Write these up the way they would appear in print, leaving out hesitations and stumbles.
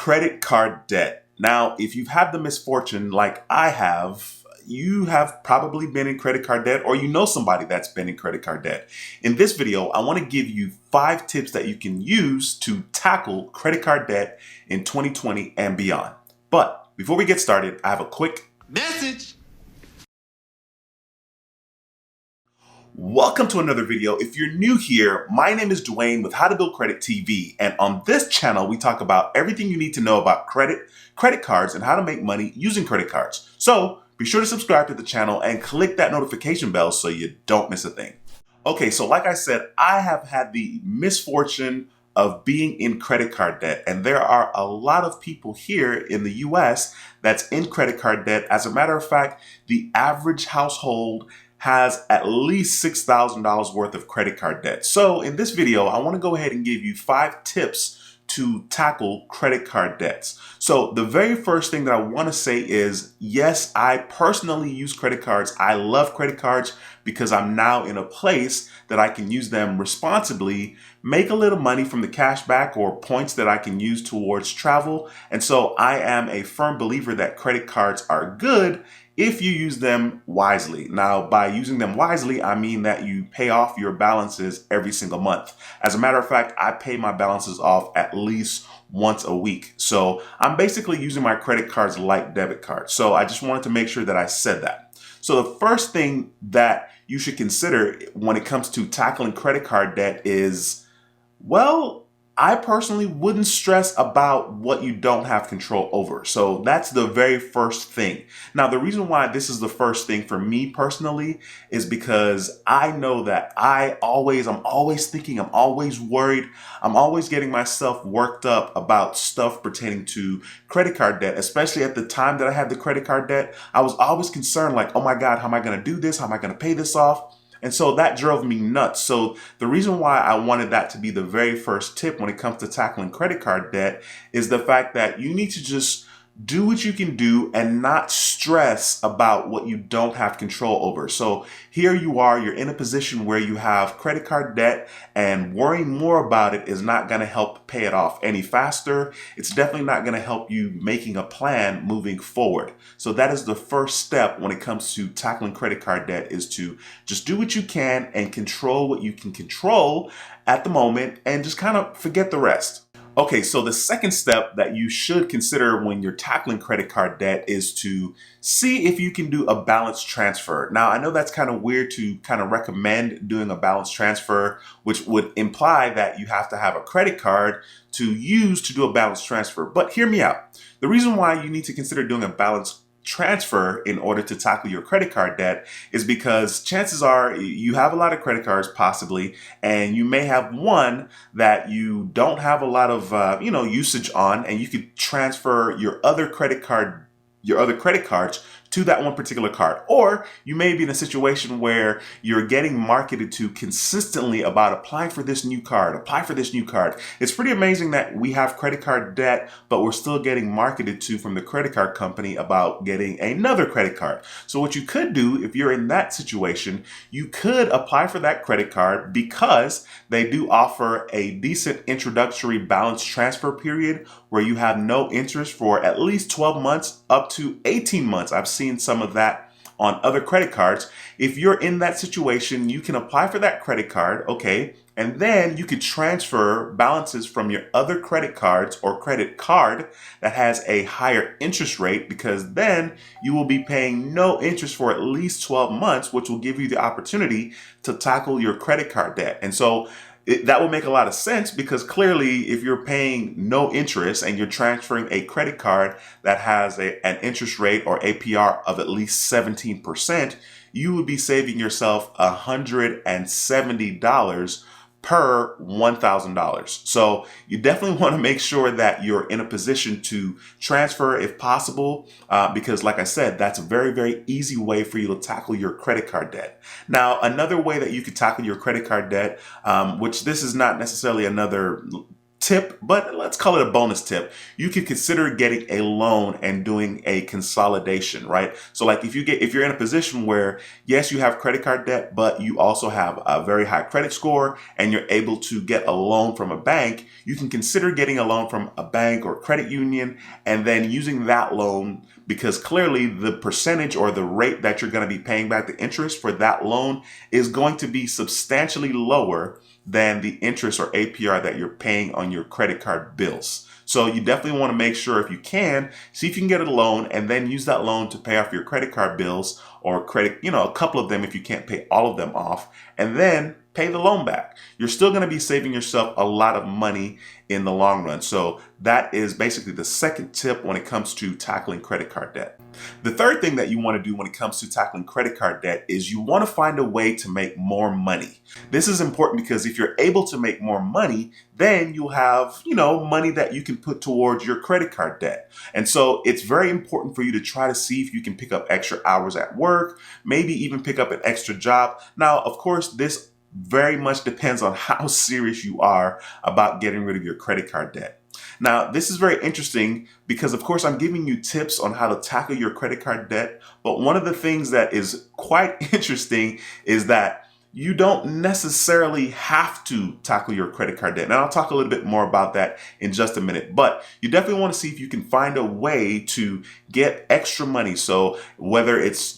credit card debt. Now, if you've had the misfortune like I have, you have probably been in credit card debt or you know somebody that's been in credit card debt. In this video, I want to give you 5 tips that you can use to tackle credit card debt in 2020 and beyond. But before we get started, I have a quick message. Welcome to another video. If you're new here, my name is Duane with How to Build Credit TV. And on this channel, we talk about everything you need to know about credit cards, and how to make money using credit cards. So be sure to subscribe to the channel and click that notification bell so you don't miss a thing. Okay, so like I said, I have had the misfortune of being in credit card debt. And there are a lot of people here in the US that's in credit card debt. As a matter of fact, the average household has at least $6,000 worth of credit card debt. So in this video, I want to go ahead and give you 5 tips to tackle credit card debts. So the very first thing that I want to say is, yes, I personally use credit cards. I love credit cards because I'm now in a place that I can use them responsibly, make a little money from the cashback or points that I can use towards travel. And so I am a firm believer that credit cards are good if you use them wisely. Now, by using them wisely, I mean that you pay off your balances every single month. As a matter of fact, I pay my balances off at least once a week. So I'm basically using my credit cards like debit cards. So I just wanted to make sure that I said that. So the first thing that you should consider when it comes to tackling credit card debt is, well, I personally wouldn't stress about what you don't have control over. So that's the very first thing. Now, the reason why this is the first thing for me personally is because I know that I'm always thinking, I'm always worried, I'm always getting myself worked up about stuff pertaining to credit card debt. Especially at the time that I had the credit card debt, I was always concerned like, oh my God, how am I going to do this? How am I going to pay this off? And so that drove me nuts. So the reason why I wanted that to be the very first tip when it comes to tackling credit card debt is the fact that you need to just do what you can do and not stress about what you don't have control over. So here you are, you're in a position where you have credit card debt, and worrying more about it is not going to help pay it off any faster. It's definitely not going to help you making a plan moving forward. So that is the first step when it comes to tackling credit card debt, is to just do what you can and control what you can control at the moment and just kind of forget the rest. Okay, so the second step that you should consider when you're tackling credit card debt is to see if you can do a balance transfer. Now, I know that's kind of weird to kind of recommend doing a balance transfer, which would imply that you have to have a credit card to use to do a balance transfer. But hear me out. The reason why you need to consider doing a balance transfer in order to tackle your credit card debt is because chances are you have a lot of credit cards possibly, and you may have one that you don't have a lot of usage on, and you could transfer your other credit cards to that one particular card. Or you may be in a situation where you're getting marketed to consistently about apply for this new card. It's pretty amazing that we have credit card debt, but we're still getting marketed to from the credit card company about getting another credit card. So what you could do if you're in that situation, you could apply for that credit card because they do offer a decent introductory balance transfer period where you have no interest for at least 12 months up to 18 months. I've seen some of that on other credit cards. If you're in that situation, you can apply for that credit card, okay? And then you could transfer balances from your other credit cards or credit card that has a higher interest rate, because then you will be paying no interest for at least 12 months, which will give you the opportunity to tackle your credit card debt. And so that will make a lot of sense, because clearly if you're paying no interest and you're transferring a credit card that has an interest rate or APR of at least 17%, you would be saving yourself $170 per $1,000. So you definitely want to make sure that you're in a position to transfer if possible, because like I said, that's a very, very easy way for you to tackle your credit card debt. Now, another way that you could tackle your credit card debt, which this is not necessarily another tip, but let's call it a bonus tip. You could consider getting a loan and doing a consolidation, right? So like if you're in a position where, yes, you have credit card debt, but you also have a very high credit score and you're able to get a loan from a bank, you can consider getting a loan from a bank or credit union and then using that loan, because clearly the percentage or the rate that you're going to be paying back, the interest for that loan, is going to be substantially lower than the interest or APR that you're paying on your credit card bills. So you definitely want to make sure, if you can, see if you can get a loan and then use that loan to pay off your credit card bills or credit, a couple of them if you can't pay all of them off, and then pay the loan back. You're still going to be saving yourself a lot of money in the long run. So that is basically the second tip when it comes to tackling credit card debt. The third thing that you want to do when it comes to tackling credit card debt is you want to find a way to make more money. This is important because if you're able to make more money, then you'll have, money that you can put towards your credit card debt. And so it's very important for you to try to see if you can pick up extra hours at work, maybe even pick up an extra job. Now, of course, this very much depends on how serious you are about getting rid of your credit card debt. Now, this is very interesting because, of course, I'm giving you tips on how to tackle your credit card debt. But one of the things that is quite interesting is that you don't necessarily have to tackle your credit card debt. And I'll talk a little bit more about that in just a minute. But you definitely want to see if you can find a way to get extra money. So whether it's,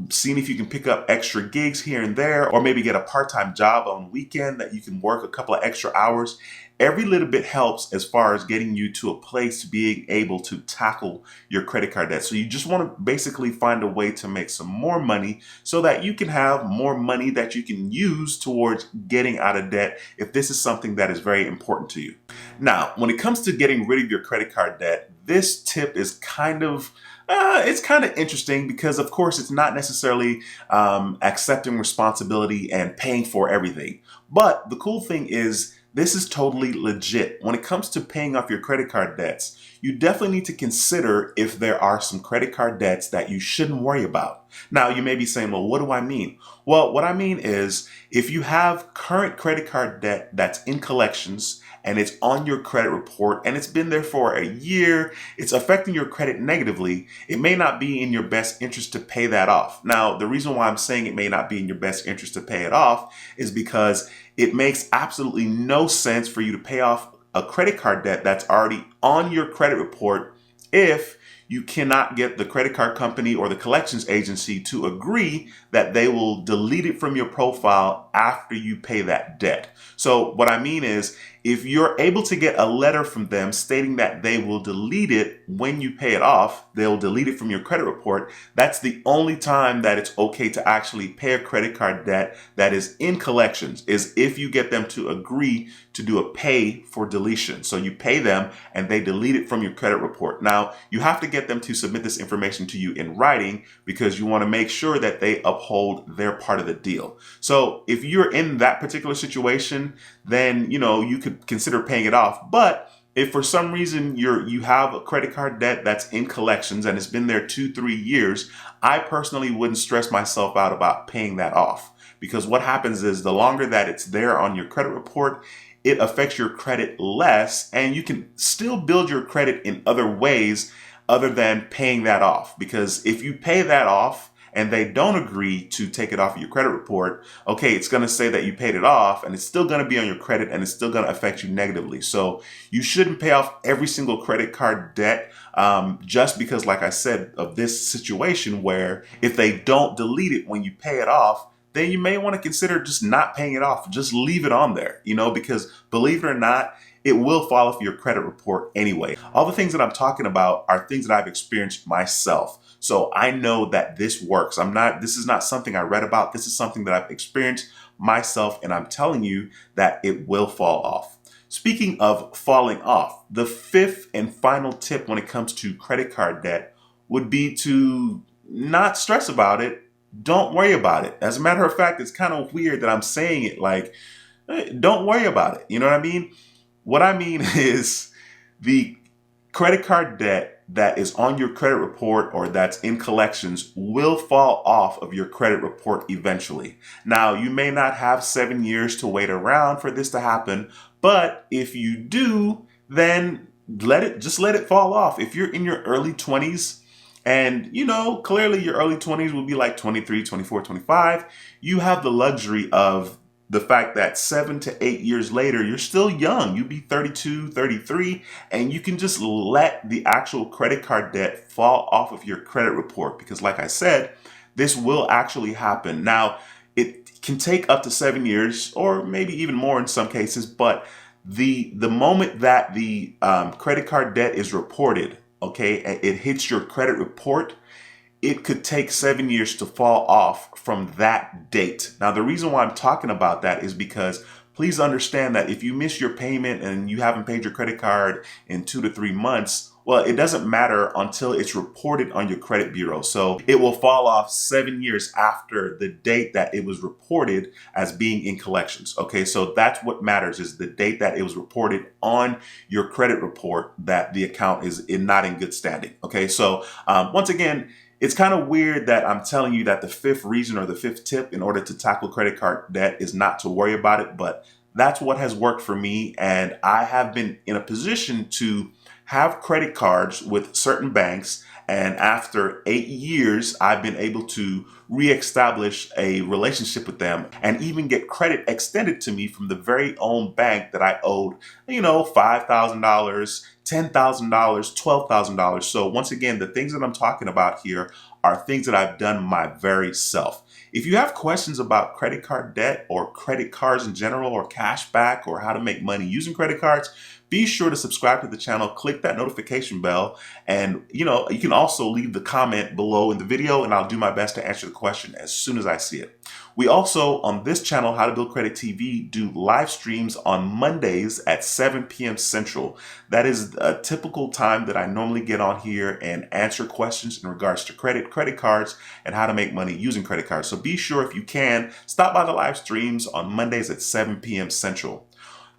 seeing if you can pick up extra gigs here and there, or maybe get a part-time job on weekend that you can work a couple of extra hours. Every little bit helps as far as getting you to a place to being able to tackle your credit card debt. So you just want to basically find a way to make some more money so that you can have more money that you can use towards getting out of debt if this is something that is very important to you. Now, when it comes to getting rid of your credit card debt, this tip is it's kind of interesting because, of course, it's not necessarily accepting responsibility and paying for everything. But the cool thing is, this is totally legit. When it comes to paying off your credit card debts, you definitely need to consider if there are some credit card debts that you shouldn't worry about. Now, you may be saying, well, what do I mean? Well, what I mean is if you have current credit card debt that's in collections and it's on your credit report and it's been there for a year, it's affecting your credit negatively, it may not be in your best interest to pay that off. Now, the reason why I'm saying it may not be in your best interest to pay it off is because it makes absolutely no sense for you to pay off a credit card debt that's already on your credit report if you cannot get the credit card company or the collections agency to agree that they will delete it from your profile after you pay that debt. So what I mean is, if you're able to get a letter from them stating that they will delete it when you pay it off, they'll delete it from your credit report, that's the only time that it's okay to actually pay a credit card debt that is in collections, is if you get them to agree to do a pay for deletion. So you pay them and they delete it from your credit report. Now, you have to get them to submit this information to you in writing because you want to make sure that they uphold their part of the deal. So if you're in that particular situation, then, you could consider paying it off. But if for some reason you have a credit card debt that's in collections and it's been there 2-3 years, I personally wouldn't stress myself out about paying that off, because what happens is the longer that it's there on your credit report, it affects your credit less, and you can still build your credit in other ways other than paying that off. Because if you pay that off and they don't agree to take it off of your credit report, okay, it's going to say that you paid it off and it's still going to be on your credit and it's still going to affect you negatively. So you shouldn't pay off every single credit card debt just because, like I said, of this situation where if they don't delete it when you pay it off, then you may want to consider just not paying it off. Just leave it on there, because believe it or not, it will fall off your credit report anyway. All the things that I'm talking about are things that I've experienced myself. So I know that this works. This is not something I read about. This is something that I've experienced myself, and I'm telling you that it will fall off. Speaking of falling off, the fifth and final tip when it comes to credit card debt would be to not stress about it. Don't worry about it. As a matter of fact, it's kind of weird that I'm saying it like, don't worry about it. You know what I mean? What I mean is the credit card debt that is on your credit report or that's in collections will fall off of your credit report eventually. Now, you may not have 7 years to wait around for this to happen, But if you do, then just let it fall off. If you're in your early 20s, and clearly your early 20s will be like 23, 24, 25, you have the luxury of the fact that 7 to 8 years later, you're still young. You'd be 32, 33, and you can just let the actual credit card debt fall off of your credit report, because like I said, this will actually happen. Now, it can take up to 7 years or maybe even more in some cases, but the moment that the credit card debt is reported, okay, it hits your credit report, it could take 7 years to fall off from that date. Now, the reason why I'm talking about that is because please understand that if you miss your payment and you haven't paid your credit card in 2 to 3 months, well, it doesn't matter until it's reported on your credit bureau. So it will fall off 7 years after the date that it was reported as being in collections. Okay, so that's what matters, is the date that it was reported on your credit report that the account is not in good standing. Okay, so once again, it's kind of weird that I'm telling you that the fifth reason or the fifth tip in order to tackle credit card debt is not to worry about it, but that's what has worked for me. And I have been in a position to have credit cards with certain banks. And after 8 years, I've been able to reestablish a relationship with them and even get credit extended to me from the very own bank that I owed, $5,000, $10,000, $12,000. So once again, the things that I'm talking about here are things that I've done my very self. If you have questions about credit card debt or credit cards in general or cashback or how to make money using credit cards, be sure to subscribe to the channel, click that notification bell, and you can also leave the comment below in the video and I'll do my best to answer the question as soon as I see it. We also, on this channel, How to Build Credit TV, do live streams on Mondays at 7 p.m. Central. That is a typical time that I normally get on here and answer questions in regards to credit cards, and how to make money using credit cards. So be sure, if you can, stop by the live streams on Mondays at 7 p.m. Central.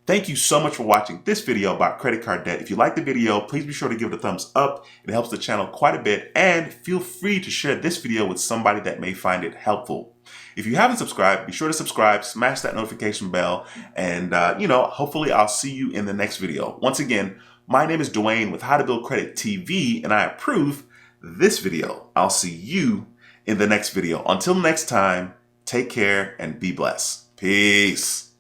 Thank you so much for watching this video about credit card debt. If you like the video, please be sure to give it a thumbs up. It helps the channel quite a bit, and feel free to share this video with somebody that may find it helpful. If you haven't subscribed, be sure to subscribe, smash that notification bell, and hopefully I'll see you in the next video. Once again, my name is Duane with How to Build Credit TV, and I approve this video. I'll see you in the next video. Until next time, take care and be blessed. Peace.